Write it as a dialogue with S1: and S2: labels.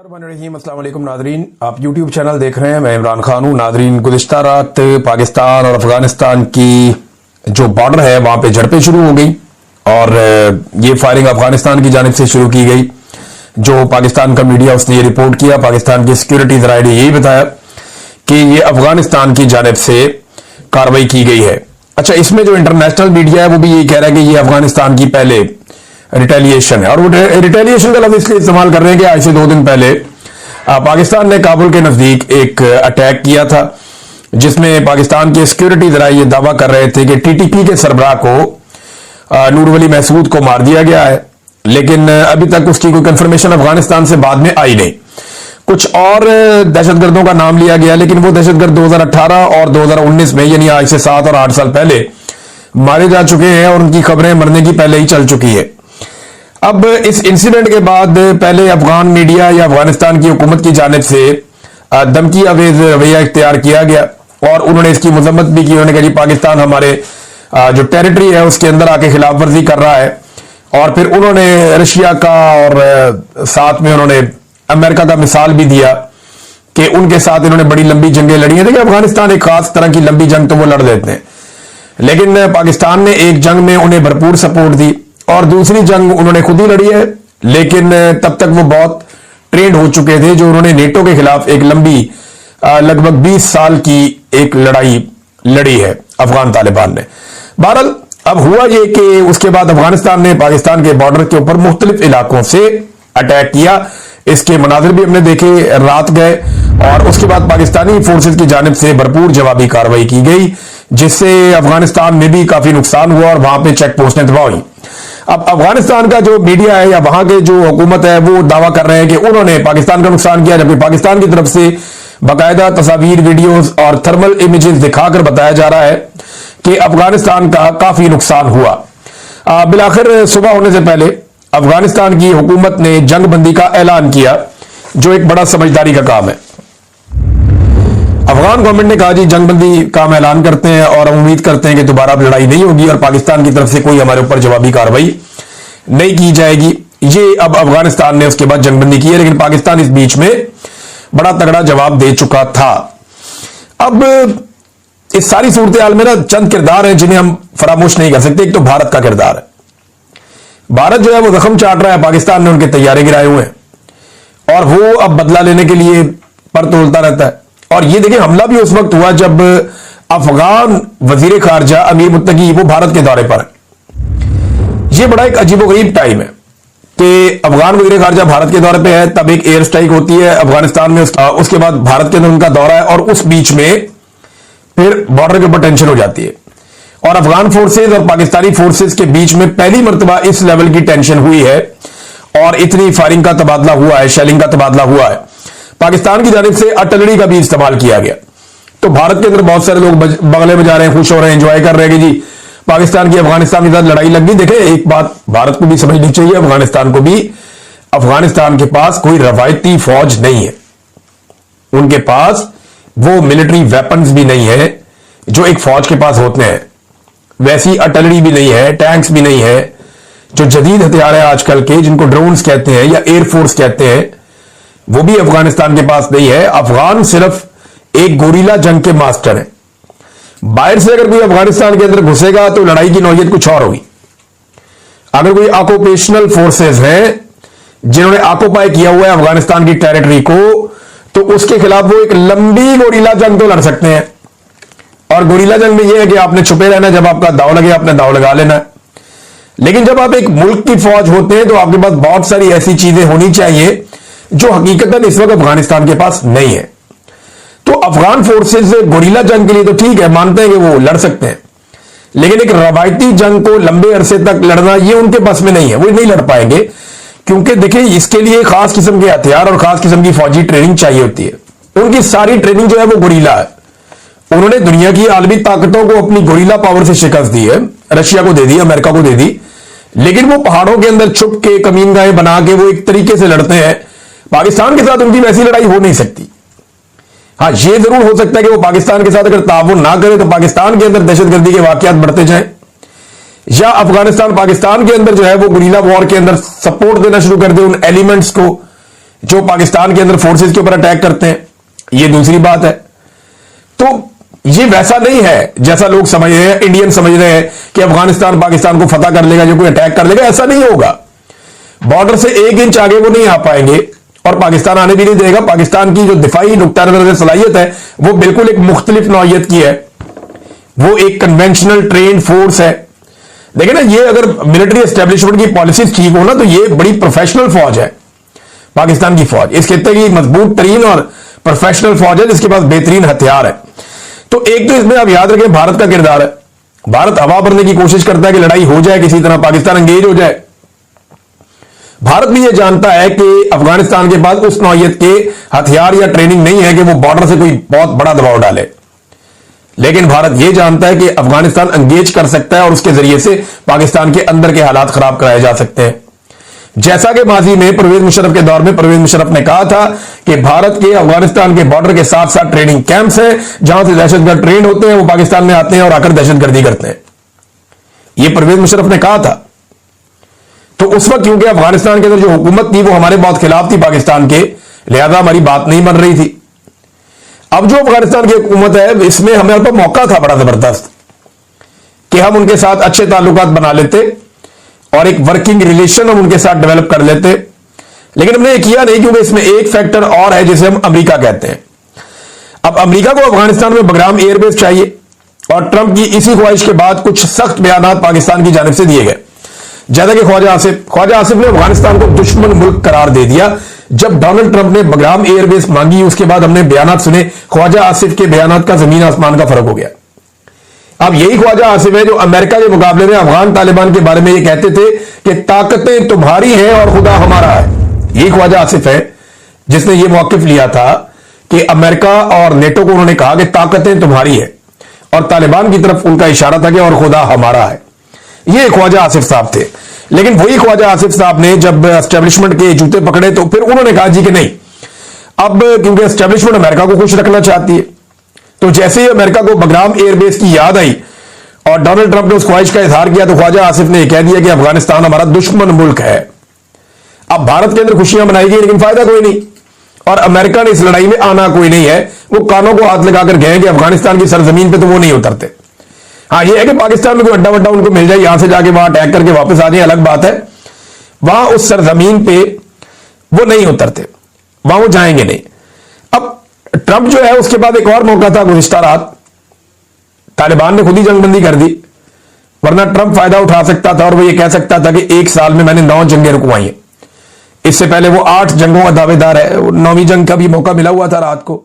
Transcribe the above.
S1: अस्सलाम वालेकुम नादरीन, आप YouTube चैनल देख रहे हैं। मैं इमरान खान हूं। नादरीन, गुज़िश्ता रात पाकिस्तान और अफगानिस्तान की जो बॉर्डर है वहां पे झड़पें शुरू हो गई और ये फायरिंग अफगानिस्तान की जानिब से शुरू की गई। जो पाकिस्तान का मीडिया उसने ये रिपोर्ट किया, पाकिस्तान की सिक्योरिटी जराए ने यही बताया कि ये अफगानिस्तान की जानिब से कार्रवाई की गई है। अच्छा, इसमें जो इंटरनेशनल मीडिया है वो भी यही कह रहा है कि ये अफगानिस्तान की पहले रिटेलिएशन है और वो रिटेलिएशन का लफ्ज इसलिए इस्तेमाल कर रहे हैं कि आज से 2 दिन पहले पाकिस्तान ने काबुल के नजदीक एक अटैक किया था जिसमें पाकिस्तान के सिक्योरिटी जराए ये दावा कर रहे थे कि टीटीपी के सरबराह को नूर वली महसूद को मार दिया गया है, लेकिन अभी तक उसकी कोई कंफर्मेशन अफगानिस्तान से बाद में आई नहीं। कुछ और दहशतगर्दों का नाम लिया गया, लेकिन वो दहशतगर्द 2018 और 2019 में यानी आज से 7 और 8 साल पहले मारे जा चुके हैं और उनकी खबरें मरने की पहले ही चल चुकी है। अब इस इंसिडेंट के बाद पहले अफगान मीडिया या अफगानिस्तान की हुकूमत की जानिब से धमकी अवेज रवैया इख्तियार किया गया और उन्होंने इसकी मजम्मत भी की। उन्होंने कहा जी पाकिस्तान हमारे जो टेरिटरी है उसके अंदर आके खिलाफ वर्जी कर रहा है, और फिर उन्होंने रशिया का और साथ में उन्होंने अमेरिका का मिसाल भी दिया कि उनके साथ इन्होंने बड़ी लंबी जंगें लड़ी हैं। देखिए, अफगानिस्तान एक खास तरह की लंबी जंग तो वो लड़ देते हैं, लेकिन पाकिस्तान ने एक जंग में उन्हें भरपूर सपोर्ट दी और दूसरी जंग उन्होंने खुद ही लड़ी है, लेकिन तब तक वो बहुत ट्रेंड हो चुके थे। जो उन्होंने नेटो के खिलाफ एक लंबी लगभग 20 साल की एक लड़ाई लड़ी है अफगान तालिबान ने। बहरहाल अब हुआ ये कि उसके बाद अफगानिस्तान ने पाकिस्तान के बॉर्डर के ऊपर मुख्तलिफ इलाकों से अटैक किया। इसके मनाजिर भी हमने देखे, रात गए और उसके बाद पाकिस्तानी फोर्सेज की जानिब से भरपूर जवाबी कार्रवाई की गई, जिससे अफगानिस्तान में भी काफी नुकसान हुआ और वहां पे चेक पोस्टें तबाह हुई। अब अफगानिस्तान का जो मीडिया है या वहां के जो हुकूमत है वो दावा कर रहे हैं कि उन्होंने पाकिस्तान का नुकसान किया, जबकि पाकिस्तान की तरफ से बाकायदा तस्वीर, वीडियोस और थर्मल इमेजेस दिखाकर बताया जा रहा है कि अफगानिस्तान का काफी नुकसान हुआ। बिलाखिर सुबह होने से पहले अफगानिस्तान की हुकूमत ने जंग बंदी का ऐलान किया, जो एक बड़ा समझदारी का काम है। अफगान गवर्नमेंट ने कहा जी जंगबंदी का हम ऐलान करते हैं और हम उम्मीद करते हैं कि दोबारा अब लड़ाई नहीं होगी और पाकिस्तान की तरफ से कोई हमारे ऊपर जवाबी कार्रवाई नहीं की जाएगी। ये अब अफगानिस्तान ने उसके बाद जंगबंदी की है, लेकिन पाकिस्तान इस बीच में बड़ा तगड़ा जवाब दे चुका था। अब इस सारी सूरत हाल में ना चंद किरदार हैं जिन्हें हम फरामोश नहीं कर सकते। एक तो भारत का किरदार है। भारत जो है वो जख्म चाट रहा है, पाकिस्तान ने उनके तैयारे गिराए हुए हैं और वो अब बदला लेने के लिए पर तोलता रहता है। और ये देखिए, हमला भी उस वक्त हुआ जब अफगान वजीर खारजा अमीर मुत्तकी वो भारत के दौरे पर है। ये बड़ा एक अजीबोगरीब टाइम है कि अफगान वजीर खारजा भारत के दौरे पे है, तब एक एयर स्ट्राइक होती है अफगानिस्तान में, उसके बाद भारत के अंदर उनका दौरा है और उस बीच में फिर बॉर्डर के ऊपर टेंशन हो जाती है और अफगान फोर्सेज और पाकिस्तानी फोर्सेज के बीच में पहली मर्तबा इस लेवल की टेंशन हुई है और इतनी फायरिंग का तबादला हुआ है, शेलिंग का तबादला हुआ है। पाकिस्तान की जानिब से आर्टिलरी का भी इस्तेमाल किया गया। तो भारत के अंदर बहुत सारे लोग बगले बजा रहे हैं, खुश हो रहे हैं, एंजॉय कर रहे हैं कि जी पाकिस्तान की अफगानिस्तान के साथ लड़ाई लग गई। देखें, एक बात भारत को भी समझनी चाहिए, अफगानिस्तान को भी, अफगानिस्तान के पास कोई रवायती फौज नहीं है। उनके पास वो मिलिट्री वेपन्स भी नहीं है जो एक फौज के पास होते हैं, वैसी आर्टिलरी भी नहीं है, टैंक्स भी नहीं है। जो जदीद हथियार है आजकल के, जिनको ड्रोन्स कहते हैं या एयरफोर्स कहते हैं, वो भी अफगानिस्तान के पास नहीं है। अफगान सिर्फ एक गोरीला जंग के मास्टर हैं। बाहर से अगर कोई अफगानिस्तान के अंदर घुसेगा तो लड़ाई की नौयत कुछ और होगी। अगर कोई ऑक्यूपेशनल फोर्सेस हैं जिन्होंने ऑक्यूपाई किया हुआ है अफगानिस्तान की टेरिटरी को, तो उसके खिलाफ वो एक लंबी गोरीला जंग तो लड़ सकते हैं। और गोरीला जंग में यह है कि आपने छुपे रहना, जब आपका दाव लगे आपने दाव लगा लेना है। लेकिन जब आप एक मुल्क की फौज होते हैं तो आपके पास बहुत सारी ऐसी चीजें होनी चाहिए जो हकीकतन इस वक्त अफगानिस्तान के पास नहीं है। तो अफगान फोर्सेस गोरीला जंग के लिए तो ठीक है, मानते हैं कि वो लड़ सकते हैं, लेकिन एक रवायती जंग को लंबे अरसे तक लड़ना ये उनके पास में नहीं है, वो नहीं लड़ पाएंगे। क्योंकि देखिए, इसके लिए खास किस्म के हथियार और खास किस्म की फौजी ट्रेनिंग चाहिए होती है। उनकी सारी ट्रेनिंग जो है वो गोरीला है। उन्होंने दुनिया की आलमी ताकतों को अपनी गोरीला पावर से शिकस्त दी है, रशिया को दे दी, अमेरिका को दे दी, लेकिन वो पहाड़ों के अंदर छुप के कमीनगाहें बना के वो एक तरीके से लड़ते हैं। पाकिस्तान के साथ उनकी वैसी लड़ाई हो नहीं सकती। हाँ, ये जरूर हो सकता है कि वो पाकिस्तान के साथ अगर ताउन ना करे तो पाकिस्तान के अंदर दहशतगर्दी के वाकयात बढ़ते जाएं, या अफगानिस्तान पाकिस्तान के अंदर जो है वो गुरीला वॉर के अंदर सपोर्ट देना शुरू कर दे उन एलिमेंट्स को जो पाकिस्तान के अंदर फोर्सेस के ऊपर अटैक करते हैं, ये दूसरी बात है। तो ये वैसा नहीं है जैसा लोग समझ रहे हैं, इंडियन समझ रहे हैं कि अफगानिस्तान पाकिस्तान को फतह कर लेगा, जो कोई अटैक कर लेगा, ऐसा नहीं होगा। बॉर्डर से 1 इंच आगे वो नहीं आ पाएंगे और पाकिस्तान आने भी नहीं देगा। पाकिस्तान की जो दिफाई नुक्ता नजर सलाहियत है वो बिल्कुल एक मुख्तलिफ नौइयत की है, वो एक कन्वेंशनल ट्रेन फोर्स है। देखिए ना, ये अगर मिलिट्री एस्टेब्लिशमेंट की पॉलिसीज ठीक हो ना, तो ये बड़ी प्रोफेशनल फौज है पाकिस्तान की फौज। इस खित्ते की मजबूत तरीन और प्रोफेशनल फौज है जिसके पास बेहतरीन हथियार है। तो एक तो इसमें आप याद रखें भारत का किरदार है। भारत हवा भरने की कोशिश करता है कि लड़ाई हो जाए, किसी तरह पाकिस्तान एंगेज हो जाए। भारत भी यह जानता है कि अफगानिस्तान के पास उस नौइयत के हथियार या ट्रेनिंग नहीं है कि वो बॉर्डर से कोई बहुत बड़ा दबाव डाले, लेकिन भारत यह जानता है कि अफगानिस्तान एंगेज कर सकता है और उसके जरिए से पाकिस्तान के अंदर के हालात खराब कराए जा सकते हैं। जैसा कि माजी में परवेज मुशर्रफ के दौर में परवेज मुशर्रफ ने कहा था कि भारत के अफगानिस्तान के बॉर्डर के साथ साथ ट्रेनिंग कैंप्स हैं जहां से दहशतगर्द ट्रेंड होते हैं, वो पाकिस्तान में आते हैं और आकर दहशतगर्दी करते हैं। यह परवेज मुशर्रफ ने कहा था। तो उस वक्त क्योंकि अफगानिस्तान के अंदर जो हुकूमत थी वो हमारे बहुत खिलाफ थी पाकिस्तान के, लिहाजा हमारी बात नहीं बन रही थी। अब जो अफगानिस्तान की हुकूमत है, इसमें हमारे पास मौका था बड़ा जबरदस्त कि हम उनके साथ अच्छे ताल्लुकात बना लेते और एक वर्किंग रिलेशन हम उनके साथ डेवलप कर लेते, लेकिन हमने ये किया नहीं, क्योंकि इसमें एक फैक्टर और है जिसे हम अमेरिका कहते हैं। अब अमेरिका को अफगानिस्तान में बगराम एयरबेस चाहिए और ट्रंप की इसी ख्वाहिश के बाद कुछ सख्त बयान पाकिस्तान की जानिब से दिए गए। जैसा कि ख्वाजा आसिफ ने अफगानिस्तान को दुश्मन मुल्क करार दे दिया। जब डोनाल्ड ट्रंप ने बगराम एयरबेस मांगी, उसके बाद हमने बयान सुने, ख्वाजा आसिफ के बयान का जमीन आसमान का फर्क हो गया। अब यही ख्वाजा आसिफ है जो अमेरिका के मुकाबले में अफगान तालिबान के बारे में ये कहते थे कि ताकतें तुम्हारी हैं और खुदा हमारा है। यही ख्वाजा आसिफ है जिसने ये मौकिफ लिया था कि अमेरिका और नेटो को उन्होंने कहा कि ताकतें तुम्हारी है, और तालिबान की तरफ उनका इशारा था कि और खुदा हमारा है। ये ख्वाजा आसिफ साहब थे। लेकिन वही ख्वाजा आसिफ साहब ने जब एस्टेब्लिशमेंट के जूते पकड़े तो फिर उन्होंने कहा जी कि नहीं, अब क्योंकि एस्टेब्लिशमेंट अमेरिका को खुश रखना चाहती है, तो जैसे ही अमेरिका को बगराम एयरबेस की याद आई और डोनाल्ड ट्रंप ने उस ख्वाहिश का इजहार किया, तो ख्वाजा आसिफ ने कह दिया कि अफगानिस्तान हमारा दुश्मन मुल्क है। अब भारत के अंदर खुशियां मनाई गई लेकिन फायदा कोई नहीं, और अमेरिका ने इस लड़ाई में आना कोई नहीं है। वो कानों को हाथ लगाकर गए कि अफगानिस्तान की सरजमीन पर तो वो नहीं उतरते। हाँ, ये है कि पाकिस्तान में कोई अड्डा वड्डा उनको मिल जाए, यहां से जाके वहां अटैक करके वापस आ जाए, अलग बात है। वहां उस सरजमीन पे वो नहीं उतरते, वहां वो जाएंगे नहीं। अब ट्रंप जो है उसके बाद एक और मौका था गुज़िश्ता रात, तालिबान ने खुद ही जंगबंदी कर दी, वरना ट्रंप फायदा उठा सकता था और वो ये कह सकता था कि 1 साल में मैंने 9 जंगें रुकवाई हैं। इससे पहले वो 8 जंगों का दावेदार है, 9वीं जंग का भी मौका मिला हुआ था रात को।